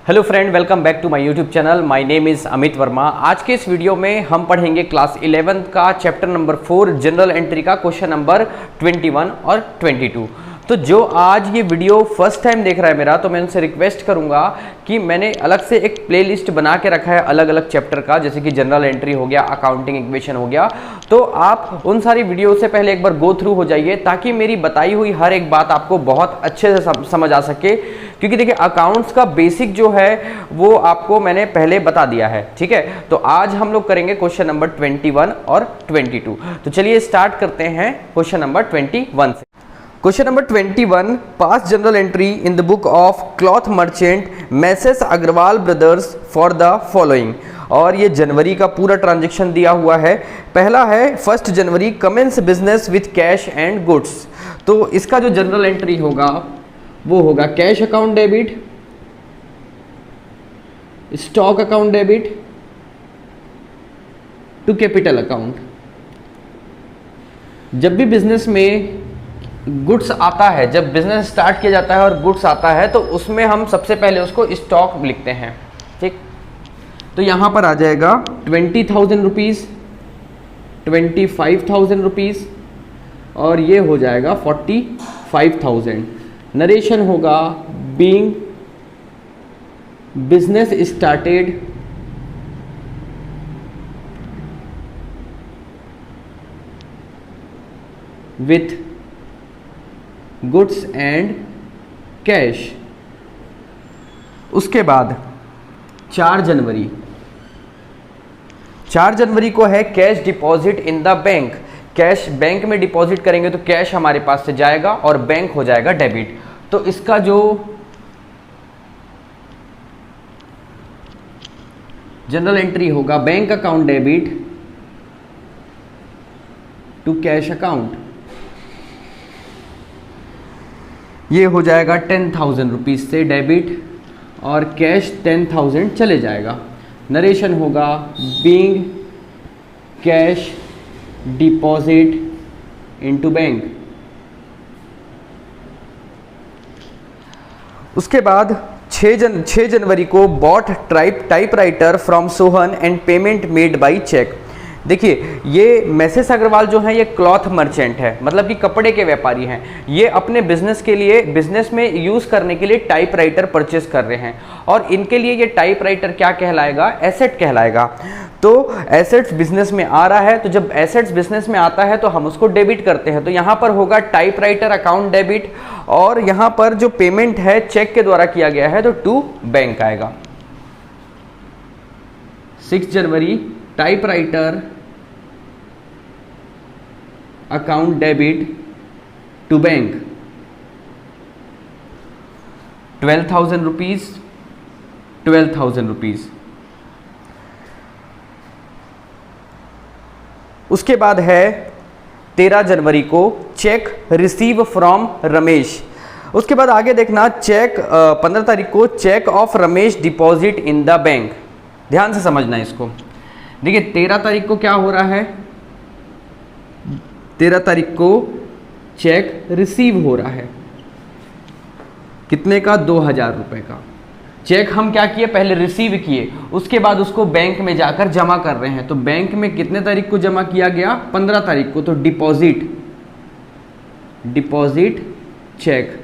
Hello friend, welcome back to my YouTube channel. My name is Amit Verma. आज के इस video में हम पढ़ेंगे क्लास 11 का चैप्टर नंबर 4 जनरल एंट्री का क्वेश्चन नंबर 21 और 22। तो जो आज ये वीडियो फर्स्ट टाइम देख रहा है मेरा, तो मैं उनसे रिक्वेस्ट करूंगा कि मैंने अलग से एक प्लेलिस्ट बना के रखा है अलग अलग चैप्टर का, जैसे कि जनरल एंट्री हो गया, अकाउंटिंग इक्वेशन हो गया। तो आप उन सारी वीडियो से पहले एक बार गो थ्रू हो जाइए, ताकि मेरी बताई हुई हर एक बात आपको बहुत अच्छे से समझ आ सके। क्योंकि देखिए, अकाउंट्स का बेसिक जो है वो आपको मैंने पहले बता दिया है, ठीक है। तो आज हम लोग करेंगे क्वेश्चन नंबर 21 और 22। तो चलिए स्टार्ट करते हैं क्वेश्चन नंबर 21 से। Question number 21, pass general entry in the book of cloth merchant Messrs Agrawal brothers for the following. और ये जनवरी का पूरा ट्रांजैक्शन दिया हुआ है। पहला है 1 January commence business with cash and goods. तो इसका जो जनरल एंट्री होगा वो होगा cash account debit, stock account debit to capital account. जब भी बिजनेस में गुड्स आता है, जब बिजनेस स्टार्ट किया जाता है और गुड्स आता है, तो उसमें हम सबसे पहले उसको स्टॉक लिखते हैं, ठीक। तो यहां पर आ जाएगा 20,000 रुपीज, 25,000 रुपीज और ये हो जाएगा 45,000। नरेशन होगा being business started with goods and cash. उसके बाद 4 जनवरी को है cash deposit in the bank. Cash bank में डिपॉजिट करेंगे तो कैश हमारे पास से जाएगा और बैंक हो जाएगा डेबिट। तो इसका जो जनरल एंट्री होगा bank account debit to cash account, ये हो जाएगा 10,000 रुपीज से डेबिट और कैश 10,000 चले जाएगा। नरेशन होगा being cash deposit into bank. उसके बाद 6 जनवरी को bought typewriter from Sohan and payment made by cheque. देखिए, ये मैसेस अग्रवाल जो है ये क्लॉथ मर्चेंट है, मतलब कि कपड़े के व्यापारी हैं। ये अपने बिजनेस के लिए, बिजनेस में यूज करने के लिए टाइपराइटर परचेस कर रहे हैं, और इनके लिए ये टाइपराइटर क्या कहलाएगा? एसेट कहलाएगा। तो एसेट्स बिजनेस में आ रहा है, तो जब एसेट्स बिजनेस में आता है तो हम उसको डेबिट करते हैं। तो यहां पर होगा टाइपराइटर अकाउंट डेबिट, और यहां पर जो पेमेंट है चेक के द्वारा किया गया है तो टू बैंक आएगा। 6 January typewriter account debit to bank 12,000 rupees, 12,000 rupees. उसके बाद है 13 जनवरी को चेक रिसीव फ्रॉम रमेश। उसके बाद आगे देखना, चेक 15 तारीख को cheque of Ramesh deposit in the bank. ध्यान से समझना इसको। देखिए, 13 तारीख को क्या हो रहा है? 13 तारीख को चेक रिसीव हो रहा है। कितने का? 2,000 रुपए का। चेक हम क्या किए? पहले रिसीव किए, उसके बाद उसको बैंक में जाकर जमा कर रहे हैं। तो बैंक में कितने तारीख को जमा किया गया? 15 तारीख को। तो डिपॉजिट चेक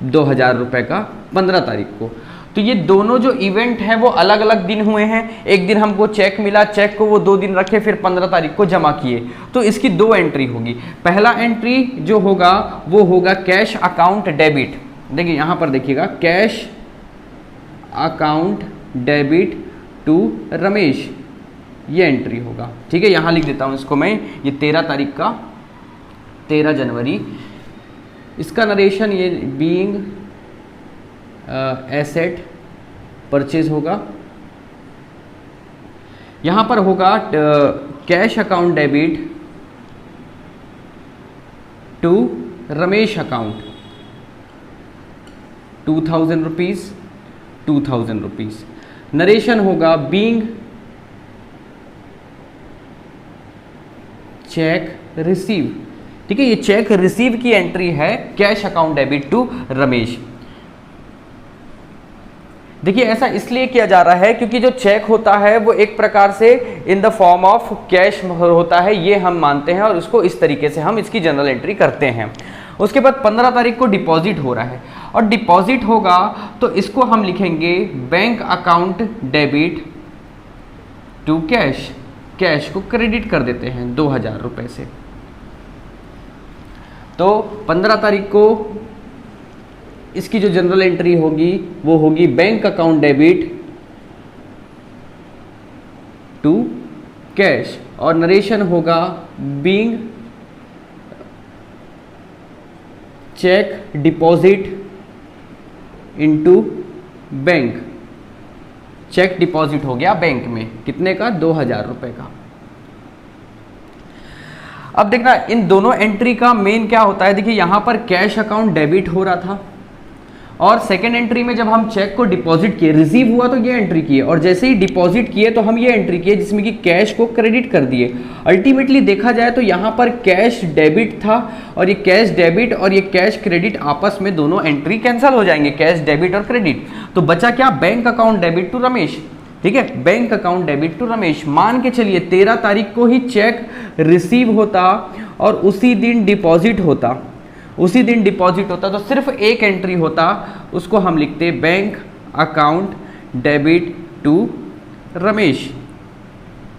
2,000 रुपए का 15 तारीख को। तो ये दोनों जो इवेंट हैं वो अलग अलग दिन हुए हैं। एक दिन हमको चेक मिला, चेक को वो 2 दिन रखे, फिर 15 तारीख को जमा किए। तो इसकी 2 एंट्री होगी। पहला एंट्री जो होगा वो होगा कैश अकाउंट डेबिट। देखिए यहां पर देखिएगा, cash account debit to Ramesh, ये एंट्री होगा, ठीक है। यहां लिख देता हूं इसको मैं, ये 13 तारीख का, 13 जनवरी। इसका नरेशन ये बीइंग एसेट परचेज होगा। यहां पर होगा cash account debit to Ramesh account 2,000 rupees, 2,000 rupees. Narration होगा बीइंग चेक रिसीव, ठीक है। ये चेक रिसीव की एंट्री है cash account debit to Ramesh. देखिए ऐसा इसलिए किया जा रहा है क्योंकि जो चेक होता है वो एक प्रकार से in the form of cash होता है, ये हम मानते हैं और उसको इस तरीके से हम इसकी जनरल एंट्री करते हैं। उसके बाद 15 तारीख को डिपॉजिट हो रहा है और डिपॉजिट होगा तो इसको हम लिखेंगे bank account debit to cash, cash को क्रेडिट कर देते हैं 2000 रुपए से। तो 15 तारीख को इसकी जो जनरल एंट्री होगी वो होगी bank account debit to cash और नरेशन होगा being cheque deposit into bank. Cheque deposit हो गया बैंक में, कितने का? 2000 रुपए का। अब देखना इन दोनों एंट्री का मेन क्या होता है। देखिए यहां पर कैश अकाउंट डेबिट हो रहा था और सेकेंड एंट्री में जब हम चेक को डिपॉजिट किए, रिसीव हुआ तो ये एंट्री किए और जैसे ही डिपॉजिट किए तो हम ये एंट्री किए जिसमें कि कैश को क्रेडिट कर दिए। अल्टीमेटली देखा जाए तो यहाँ पर कैश डेबिट था और ये कैश डेबिट और ये कैश क्रेडिट आपस में दोनों एंट्री कैंसिल हो जाएंगे, कैश डेबिट और क्रेडिट। तो बचा क्या? Bank account debit to Ramesh. ठीक है, bank account debit to Ramesh. मान के चलिए 13 तारीख को ही चेक रिसीव होता और उसी दिन डिपॉजिट होता, उसी दिन डिपॉजिट होता तो सिर्फ एक एंट्री होता, उसको हम लिखते bank account debit to Ramesh,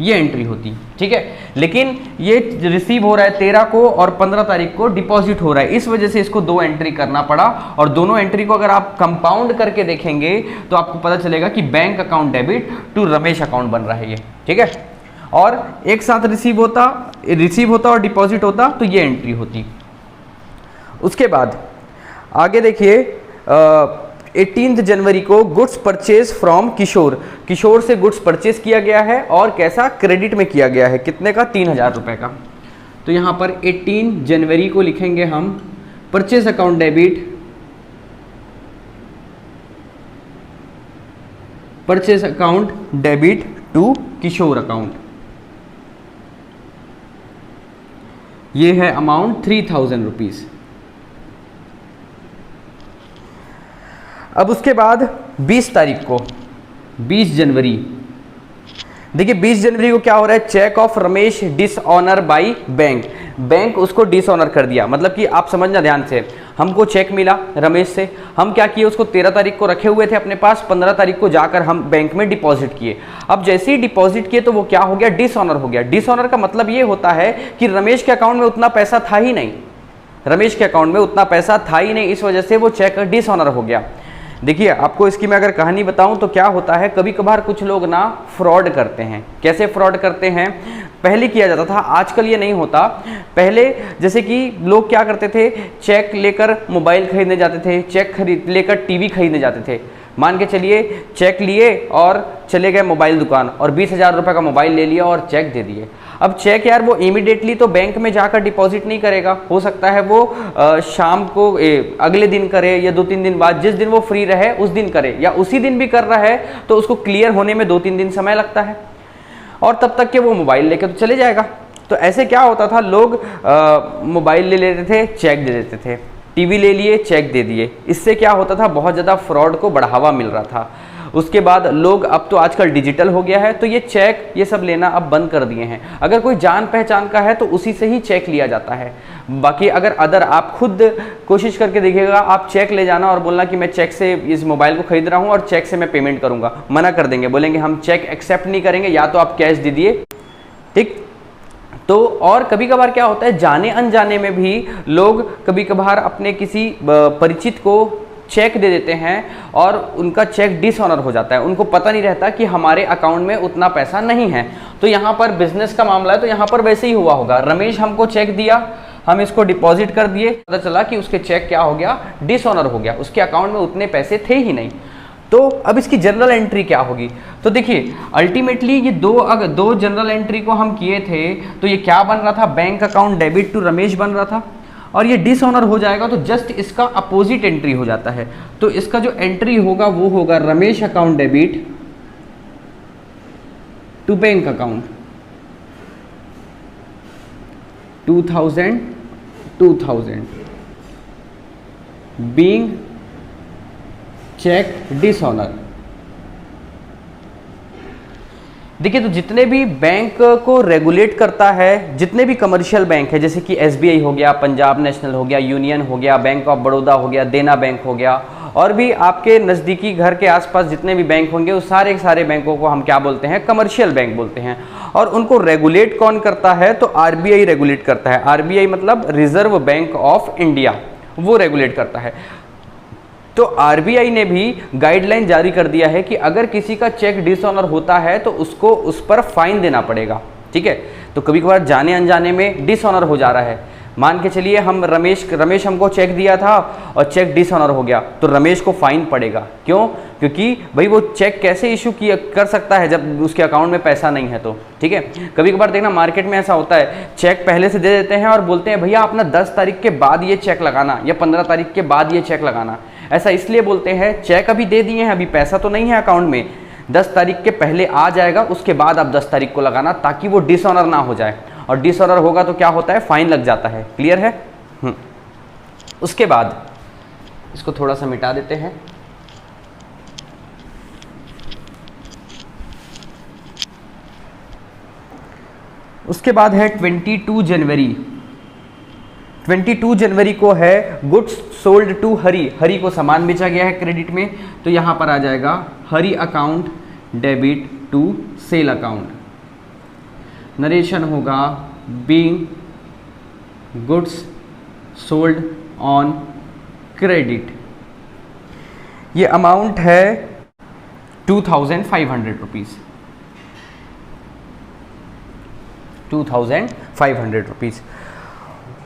ये एंट्री होती। ठीक है, लेकिन ये रिसीव हो रहा है 13 को और 15 तारीख को डिपॉजिट हो रहा है, इस वजह से इसको दो एंट्री करना पड़ा। और दोनों एंट्री को अगर आप कंपाउंड करके देखेंगे तो आपको पता चलेगा कि bank account debit to Ramesh account बन रहा है ये। ठीक है, और एक साथ रिसीव होता और डिपॉजिट होता तो ये एंट्री होती। उसके बाद आगे देखिए 18 जनवरी को गुड्स परचेज फ्रॉम किशोर, किशोर से गुड्स परचेज किया गया है और कैसा? क्रेडिट में किया गया है, कितने का? 3000 रुपए का। तो यहाँ पर 18 जनवरी को लिखेंगे हम purchase account debit, purchase account debit to Kishore account. ये है अमाउंट 3000 रुपीज। अब उसके बाद 20 तारीख को 20 जनवरी, देखिए 20 जनवरी को क्या हो रहा है? Cheque of Ramesh dishonour by bank, bank उसको डिसऑनर कर दिया। मतलब कि आप समझना ध्यान से, हमको चेक मिला रमेश से, हम क्या किए? उसको 13 तारीख को रखे हुए थे अपने पास, 15 तारीख को जाकर हम बैंक में डिपॉजिट किए। अब जैसे ही डिपॉजिट किए तो वो क्या हो गया? डिसऑनर हो गया। डिसऑनर का मतलब ये होता है कि रमेश के अकाउंट में उतना पैसा था ही नहीं, रमेश के अकाउंट में उतना पैसा था ही नहीं, इस वजह से वो चेक डिसऑनर हो गया। देखिए आपको इसकी मैं अगर कहानी बताऊं तो क्या होता है, कभी कभार कुछ लोग ना फ्रॉड करते हैं। कैसे फ्रॉड करते हैं? पहले किया जाता था, आजकल ये नहीं होता। पहले जैसे कि लोग क्या करते थे, चेक लेकर मोबाइल खरीदने जाते थे, चेक लेकर टीवी खरीदने जाते थे। मान के चलिए चेक लिए और चले गए मोबाइल दुकान और 20,000 रुपये का मोबाइल ले लिया और चेक दे दिए। अब चेक यार वो इमीडिएटली तो बैंक में जाकर डिपॉजिट नहीं करेगा, हो सकता है वो शाम को अगले दिन करे या 2-3 दिन बाद, जिस दिन वो फ्री रहे उस दिन करे, या उसी दिन भी कर रहा है तो उसको क्लियर होने में 2-3 दिन समय लगता है और तब तक के वो मोबाइल लेके तो चले जाएगा। तो ऐसे क्या होता था, लोग मोबाइल ले लेते थे, चेक दे देते थे, टीवी ले लिए, चेक दे दिए। इससे क्या होता था, बहुत ज़्यादा फ्रॉड को बढ़ावा मिल रहा था। उसके बाद लोग, अब तो आजकल डिजिटल हो गया है तो ये चेक ये सब लेना अब बंद कर दिए हैं। अगर कोई जान पहचान का है तो उसी से ही चेक लिया जाता है। बाकी अगर आप खुद कोशिश करके देखिएगा, आप चेक ले जाना और बोलना कि मैं चेक से इस मोबाइल को खरीद रहा हूँ और चेक से मैं पेमेंट करूँगा, मना कर देंगे, बोलेंगे हम चेक एक्सेप्ट नहीं करेंगे, या तो आप कैश दे दिए। ठीक, तो और कभी कभार क्या होता है, जाने अनजाने में भी लोग कभी कभार अपने किसी परिचित को चेक दे देते हैं और उनका चेक डिसऑनर हो जाता है, उनको पता नहीं रहता कि हमारे अकाउंट में उतना पैसा नहीं है। तो यहाँ पर बिजनेस का मामला है, तो यहाँ पर वैसे ही हुआ होगा। रमेश हमको चेक दिया, हम इसको डिपॉजिट कर दिए, पता चला कि उसके चेक क्या हो गया, डिसऑनर हो गया, उसके अकाउंट में उतने पैसे थे ही नहीं। तो अब इसकी जनरल एंट्री क्या होगी? तो देखिए अल्टीमेटली ये दो जनरल एंट्री को हम किए थे तो ये क्या बन रहा था, bank account debit to Ramesh बन रहा था, और ये डिसऑनर हो जाएगा तो जस्ट इसका अपोजिट एंट्री हो जाता है। तो इसका जो एंट्री होगा वो होगा Ramesh account debit to bank account 2000 being cheque dishonour. देखिए, तो जितने भी बैंक को रेगुलेट करता है, जितने भी कमर्शियल बैंक है, जैसे कि एसबीआई हो गया, पंजाब नेशनल हो गया, यूनियन हो गया, बैंक ऑफ बड़ौदा हो गया, देना बैंक हो गया, और भी आपके नज़दीकी घर के आसपास जितने भी बैंक होंगे उस सारे सारे बैंकों को हम क्या बोलते हैं? कमर्शियल बैंक बोलते हैं। और उनको रेगुलेट कौन करता है? तो आरबीआई रेगुलेट करता है। आरबीआई मतलब रिजर्व बैंक ऑफ इंडिया, वो रेगुलेट करता है। तो आरबीआई ने भी गाइडलाइन जारी कर दिया है कि अगर किसी का चेक डिसऑनर होता है तो उसको उस पर फाइन देना पड़ेगा। ठीक है, तो कभी कभार जाने अनजाने में डिसऑनर हो जा रहा है, मान के चलिए हम रमेश हमको चेक दिया था और चेक डिसऑनर हो गया, तो रमेश को फाइन पड़ेगा। क्यों? क्योंकि भाई वो चेक कैसे इशू किया कर सकता है जब उसके अकाउंट में पैसा नहीं है। तो ठीक है, कभी कभार देखना मार्केट में ऐसा होता है, चेक पहले से दे देते हैं और बोलते हैं भैया अपना 10 तारीख के बाद ये चेक लगाना या 15 तारीख के बाद ये चेक लगाना। ऐसा इसलिए बोलते हैं, चेक अभी दे दिए हैं, अभी पैसा तो नहीं है अकाउंट में, 10 तारीख के पहले आ जाएगा, उसके बाद आप 10 तारीख को लगाना, ताकि वो डिसऑनर ना हो जाए। और डिसऑनर होगा तो क्या होता है? फाइन लग जाता है। क्लियर है? उसके बाद इसको थोड़ा सा मिटा देते हैं। उसके बाद है 22 जनवरी। 22 जनवरी को है गुड्स सोल्ड टू हरी। हरी को सामान बेचा गया है क्रेडिट में, तो यहां पर आ जाएगा Hari account debit to sale account. Narration होगा being goods sold on credit. ये अमाउंट है 2500 रुपीज़, 2500 रुपीज़।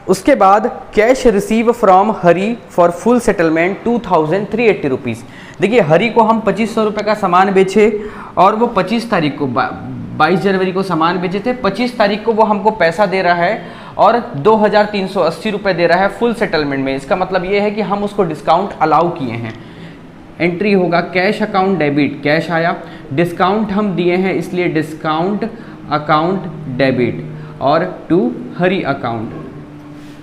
उसके बाद cash receive from Hari for full settlement 2380 rupees. देखिए, हरी को हम 2500 रुपये का सामान बेचे और वो 25 तारीख को 22 जनवरी को सामान बेचे थे, 25 तारीख को वो हमको पैसा दे रहा है और 2380 रुपये दे रहा है फुल सेटलमेंट में। इसका मतलब ये है कि हम उसको डिस्काउंट अलाउ किए हैं। एंट्री होगा कैश अकाउंट डेबिट, कैश आया, डिस्काउंट हम दिए हैं इसलिए डिस्काउंट अकाउंट डेबिट, और टू हरी अकाउंट।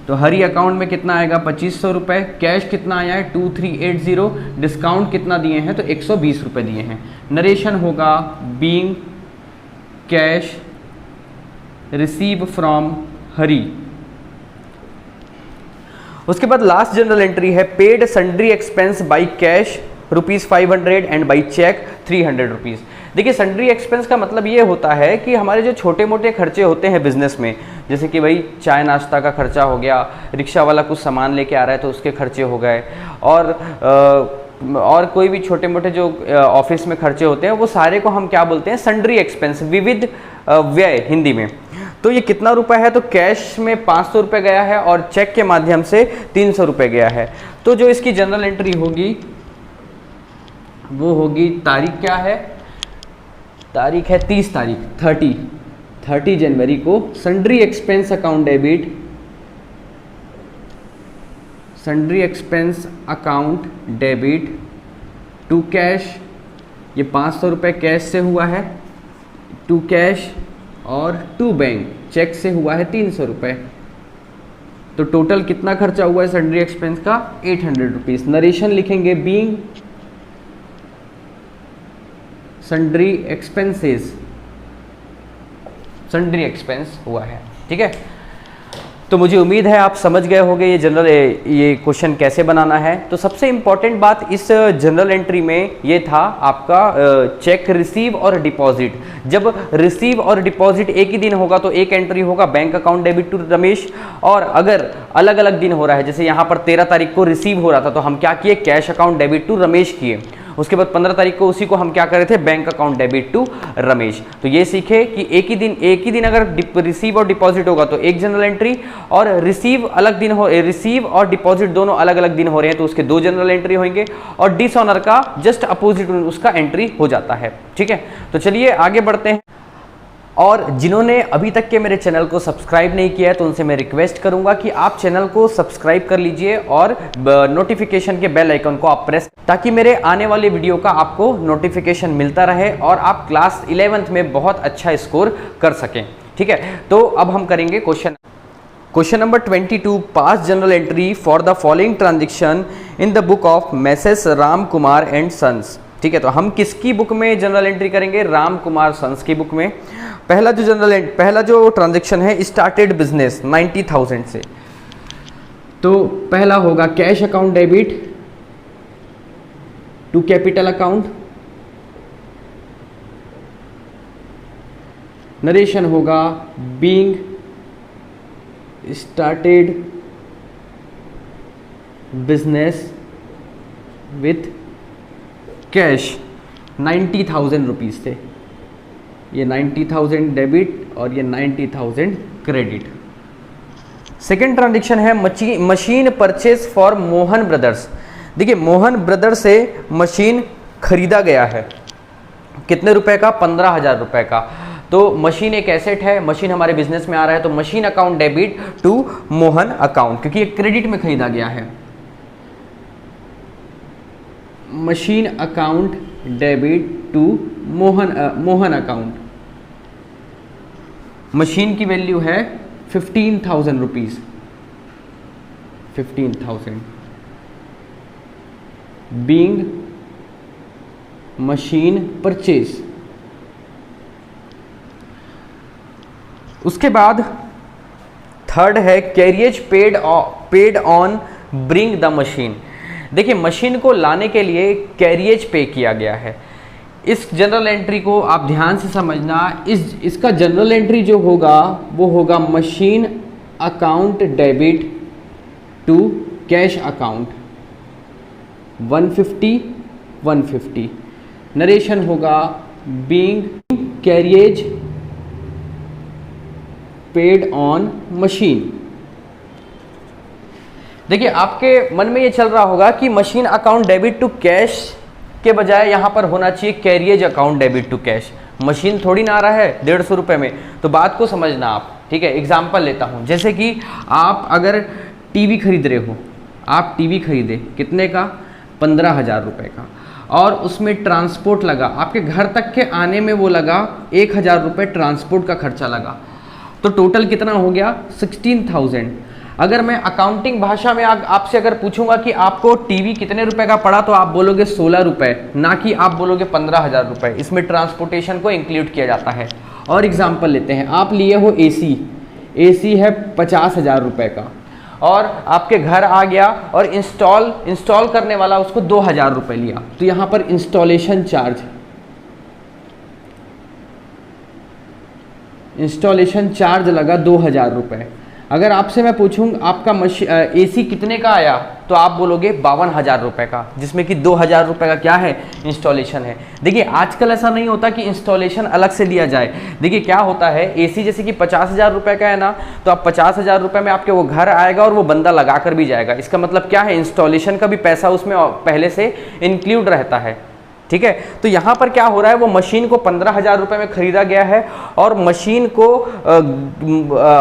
तो हरी अकाउंट में कितना आएगा? 2500 रुपये। कैश कितना आया है? 2380। डिस्काउंट कितना दिए हैं? तो 120 रुपये दिए हैं। नरेशन होगा being cash receive from Hari. उसके बाद लास्ट जनरल एंट्री है paid sundry expense by cash ₹500 and by cheque 300 rupees. देखिए, सन्ड्री एक्सपेंस का मतलब ये होता है कि हमारे जो छोटे मोटे खर्चे होते हैं बिजनेस में, जैसे कि भाई चाय नाश्ता का खर्चा हो गया, रिक्शा वाला कुछ सामान लेके आ रहा है तो उसके खर्चे हो गए, और कोई भी छोटे मोटे जो ऑफिस में खर्चे होते हैं वो सारे को हम क्या बोलते हैं? सन्ड्री एक्सपेंस, विविध व्यय हिंदी में। तो ये कितना रुपए है? तो कैश में 500 रुपये गया है और चेक के माध्यम से 300 रुपये गया है। तो जो इसकी जनरल एंट्री होगी वो होगी, तारीख क्या है? तारीख है 30 तारीख, 30 जनवरी को sundry expense account debit, sundry expense account debit to cash, ये 500 रुपये कैश से हुआ है, टू कैश, और टू बैंक चेक से हुआ है 300 रुपये। तो टोटल कितना खर्चा हुआ है सन्ड्री एक्सपेंस का? 800 रुपीज़। नरेशन लिखेंगे being sundry expenses, sundry expense हुआ है। ठीक है, तो मुझे उम्मीद है आप समझ गए होंगे ये क्वेश्चन कैसे बनाना है। तो सबसे इम्पॉर्टेंट बात इस जनरल एंट्री में ये था आपका चेक रिसीव और डिपॉजिट। जब रिसीव और डिपॉजिट एक ही दिन होगा तो एक एंट्री होगा bank account debit to Ramesh, और अगर अलग अलग दिन हो रहा है, जैसे यहाँ पर 13 तारीख को रिसीव हो रहा था तो हम क्या किए? Cash account debit to Ramesh किए। उसके बाद 15 तारीख को उसी को हम क्या कर रहे थे? Bank account debit to Ramesh. तो ये सीखे कि एक ही दिन अगर रिसीव और डिपॉजिट होगा तो एक जनरल एंट्री, और रिसीव अलग दिन हो, रिसीव और डिपॉजिट दोनों अलग अलग दिन हो रहे हैं तो उसके 2 जनरल एंट्री होंगे, और डिसऑनर का जस्ट अपोजिट उसका एंट्री हो जाता है। ठीक है, तो चलिए आगे बढ़ते हैं। और जिन्होंने अभी तक के मेरे चैनल को सब्सक्राइब नहीं किया है तो उनसे मैं रिक्वेस्ट करूंगा कि आप चैनल को सब्सक्राइब कर लीजिए और नोटिफिकेशन के बेल आइकन को आप प्रेस, ताकि मेरे आने वाले वीडियो का आपको नोटिफिकेशन मिलता रहे और आप क्लास 11th में बहुत अच्छा स्कोर कर सकें। ठीक है, तो अब हम करेंगे question number 22। Pass general entry for the following transaction in the book of Messrs Ram Kumar and sons. ठीक है, तो हम किसकी बुक में जनरल एंट्री करेंगे? राम कुमार सन्स की बुक में। पहला जो ट्रांजैक्शन है स्टार्टेड बिजनेस 90,000 से, तो पहला होगा cash account debit to capital account, narration होगा being started business with cash 90,000 rupees थे। ये 90,000 डेबिट और ये 90,000 क्रेडिट। सेकेंड ट्रांजेक्शन है machine purchase for Mohan brothers. देखिए मोहन ब्रदर्स से मशीन खरीदा गया है, कितने रुपए का? 15,000 रुपए का। तो मशीन एक एसेट है, मशीन हमारे बिजनेस में आ रहा है, तो machine account debit to Mohan account, क्योंकि ये क्रेडिट में खरीदा गया है। Machine account debit to Mohan account. मशीन की वैल्यू है 15,000 रुपीज, 15,000 बीइंग मशीन परचेज। उसके बाद थर्ड है carriage paid on bring the machine. देखिए मशीन को लाने के लिए कैरियज पे किया गया है। इस जनरल एंट्री को आप ध्यान से समझना। इसका जनरल एंट्री जो होगा वो होगा machine account debit to cash account 150 narration होगा being carriage paid on machine. देखिए आपके मन में ये चल रहा होगा कि machine account debit to cash के बजाय यहाँ पर होना चाहिए carriage account debit to cash. Machine थोड़ी ना आ रहा है 150 रुपये में, तो बात को समझना आप, ठीक है। एग्जाम्पल लेता हूँ, जैसे कि आप अगर टीवी खरीद रहे हो, आप टीवी खरीदे कितने का? 15,000 रुपये का, और उसमें ट्रांसपोर्ट लगा, आपके घर तक के आने में वो लगा 1,000 रुपये ट्रांसपोर्ट का खर्चा लगा, तो टोटल कितना हो गया? 16,000। अगर मैं अकाउंटिंग भाषा में आपसे अगर पूछूंगा कि आपको टीवी कितने रुपए का पड़ा, तो आप बोलोगे 16 रुपए, ना कि आप बोलोगे 15,000 रुपए। इसमें ट्रांसपोर्टेशन को इंक्लूड किया जाता है। और एग्जांपल लेते हैं, आप लिए हो एसी है 50,000 रुपए का, और आपके घर आ गया और इंस्टॉल करने वाला उसको 2,000 रुपए लिया, तो यहाँ पर इंस्टॉलेशन चार्ज लगा 2,000 रुपए। अगर आपसे मैं पूछूं आपका एसी कितने का आया, तो आप बोलोगे 52,000 रुपए का, जिसमें कि 2,000 रुपए का क्या है? इंस्टॉलेशन है। देखिए आजकल ऐसा नहीं होता कि इंस्टॉलेशन अलग से दिया जाए। देखिए क्या होता है, एसी जैसे कि 50,000 रुपए का है ना, तो आप 50,000 रुपए में आपके वो घर आएगा और वो बंदा लगा कर भी जाएगा। इसका मतलब क्या है? इंस्टॉलेशन का भी पैसा उसमें पहले से इंक्लूड रहता है, ठीक है। तो यहाँ पर क्या हो रहा है, वो मशीन को 15,000 रुपए में खरीदा गया है, और मशीन को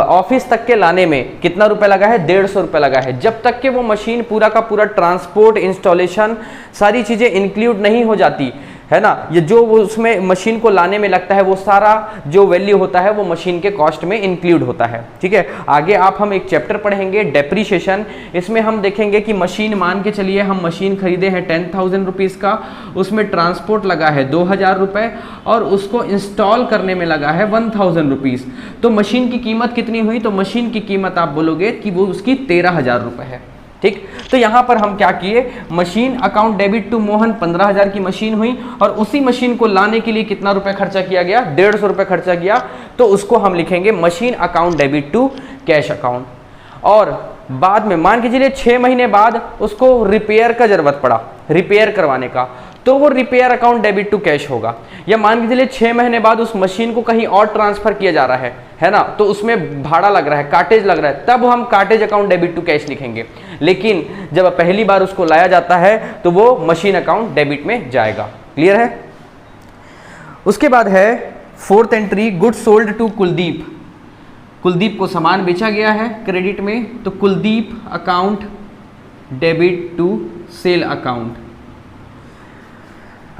ऑफिस तक के लाने में कितना रुपए लगा है? 150 रुपए लगा है। जब तक कि वो मशीन पूरा का पूरा ट्रांसपोर्ट, इंस्टॉलेशन, सारी चीजें इंक्लूड नहीं हो जाती है ना, ये जो वो उसमें मशीन को लाने में लगता है, वो सारा जो वैल्यू होता है वो मशीन के कॉस्ट में इंक्लूड होता है, ठीक है। आगे हम एक चैप्टर पढ़ेंगे डेप्रीशिएशन। इसमें हम देखेंगे कि मशीन, मान के चलिए हम मशीन खरीदे हैं 10,000 रुपीज़ का, उसमें ट्रांसपोर्ट लगा है 2,000 रुपये, और उसको इंस्टॉल करने में लगा है 1,000 रुपीज़। तो मशीन की कीमत कितनी हुई? तो मशीन की कीमत आप बोलोगे कि वो उसकी 13,000 रुपये है, ठीक। तो यहां पर हम क्या किए, machine account debit to Mohan 15,000 की मशीन हुई, और उसी मशीन को लाने के लिए कितना रुपए खर्चा किया गया? 150 रुपए खर्चा किया। तो उसको हम लिखेंगे machine account debit to cash account. और बाद में मान के चलिए 6 महीने बाद उसको रिपेयर का जरूरत पड़ा, रिपेयर करवाने का, तो वो repair account debit to cash होगा। या मान के चलिए 6 महीने बाद उस मशीन को कहीं और ट्रांसफर किया जा रहा है ना, तो उसमें भाड़ा लग रहा है, कार्टेज लग रहा है, तब हम cartage account debit to cash लिखेंगे। लेकिन जब पहली बार उसको लाया जाता है तो वो मशीन अकाउंट डेबिट में जाएगा। क्लियर है? उसके बाद है 4th entry, goods sold to Kuldeep. Kuldeep को सामान बेचा गया है क्रेडिट में, तो Kuldeep account debit to sale account.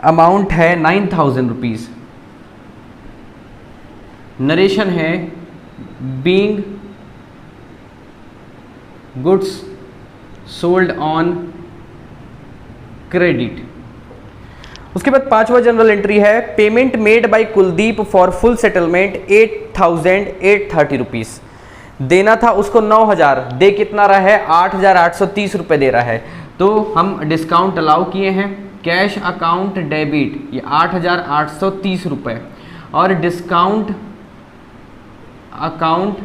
Amount है 9,000 रुपीज। नरेशन है being goods sold on credit. उसके बाद पांचवा जनरल एंट्री है payment made by Kuldeep for full settlement 8,830 rupees. देना था उसको 9,000, दे कितना रहा है 8,830 रुपए दे रहा है। तो हम डिस्काउंट अलाउ किए हैं, कैश अकाउंट डेबिट ये 8,830 रुपए और डिस्काउंट अकाउंट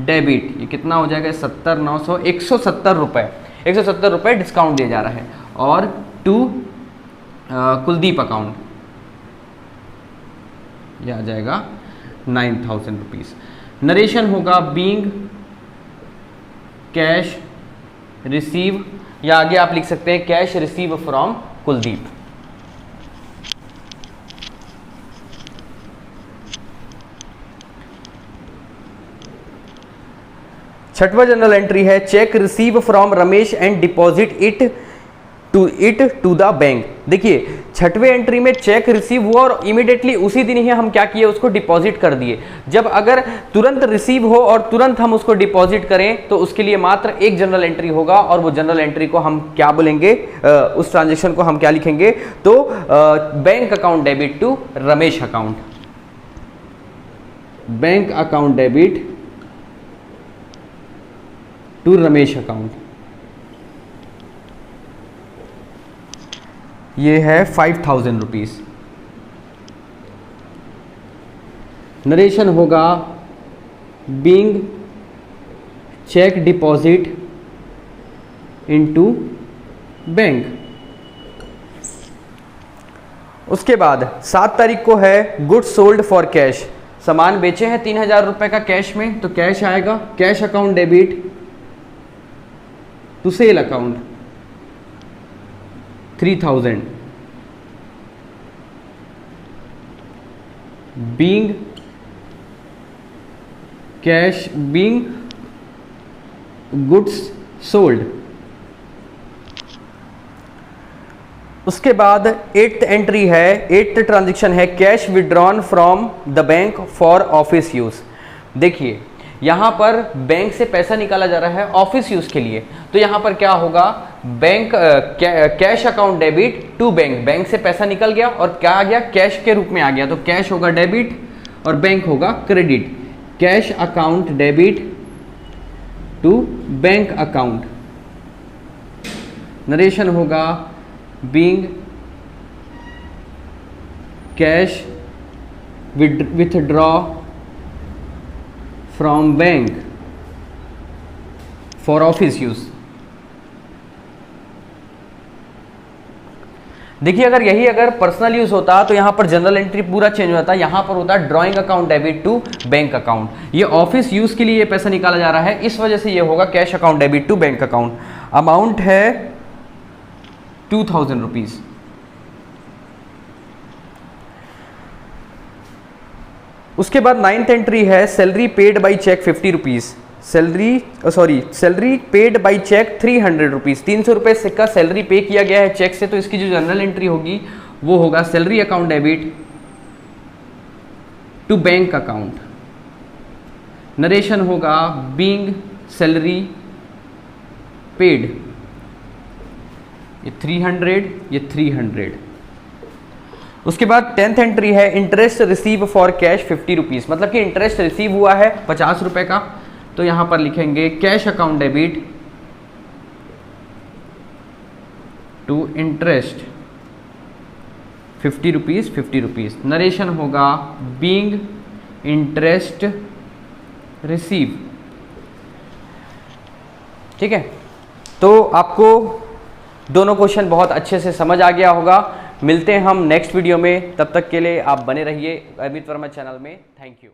डेबिट ये कितना हो जाएगा 70,900 170 रुपए, 170 रुपए डिस्काउंट दिया जा रहा है। और टू कुलदीप अकाउंट यह आ जाएगा 9,000 रुपीज। नरेशन होगा बीइंग कैश रिसीव, या आगे आप लिख सकते हैं कैश रिसीव फ्रॉम कुलदीप। छठवां जनरल एंट्री है cheque receive from Ramesh and deposit it to the bank. देखिए छठवें एंट्री में चेक रिसीव हुआ और इमीडिएटली उसी दिन ही हम क्या किए उसको डिपॉजिट कर दिए। जब अगर तुरंत रिसीव हो और तुरंत हम उसको डिपॉजिट करें तो उसके लिए मात्र एक जनरल एंट्री होगा और वो जनरल एंट्री को हम क्या बोलेंगे, उस ट्रांजेक्शन को हम क्या लिखेंगे, तो bank account debit to Ramesh account, bank account debit to Ramesh account. ये है 5,000 रुपीज। नरेशन होगा being cheque deposit into bank. उसके बाद 7 तारीख को है गुड्स सोल्ड फॉर कैश, सामान बेचे हैं 3,000 रुपए का कैश में, तो कैश आएगा cash account debit to sale account 3,000। Being cash being goods sold. उसके बाद 8th एंट्री है, 8th ट्रांजेक्शन है cash withdrawn from the bank for office use. देखिए यहां पर बैंक से पैसा निकाला जा रहा है ऑफिस यूज के लिए, तो यहां पर क्या होगा bank cash account debit to bank, bank से पैसा निकल गया और क्या आ गया कैश के रूप में आ गया, तो कैश होगा डेबिट और बैंक होगा credit, cash account debit to bank account. Narration होगा being cash withdraw from bank for office use. देखिए अगर यही अगर पर्सनल यूज होता तो यहां पर जनरल एंट्री पूरा चेंज हो जाता, यहां पर होता drawing account debit to bank account. ये ऑफिस यूज के लिए ये पैसा निकाला जा रहा है, इस वजह से ये होगा cash account debit to bank account. Amount है 2,000 रुपीज। उसके बाद 9th एंट्री है salary paid by cheque 50 rupees, salary paid by cheque 300 rupees. 300 रुपये का सैलरी पे किया गया है चेक से, तो इसकी जो जनरल एंट्री होगी वो होगा salary account debit to bank account. Narration होगा बीइंग सैलरी पेड, ये 300 ये 300। उसके बाद 10th एंट्री है interest receive for cash 50 rupees, मतलब कि इंटरेस्ट रिसीव हुआ है 50 रुपए का, तो यहां पर लिखेंगे cash account debit to interest 50 rupees 50 rupees. Narration होगा बीइंग इंटरेस्ट रिसीव। ठीक है, तो आपको दोनों क्वेश्चन बहुत अच्छे से समझ आ गया होगा। मिलते हैं हम नेक्स्ट वीडियो में, तब तक के लिए आप बने रहिए अमित वर्मा चैनल में। Thank you.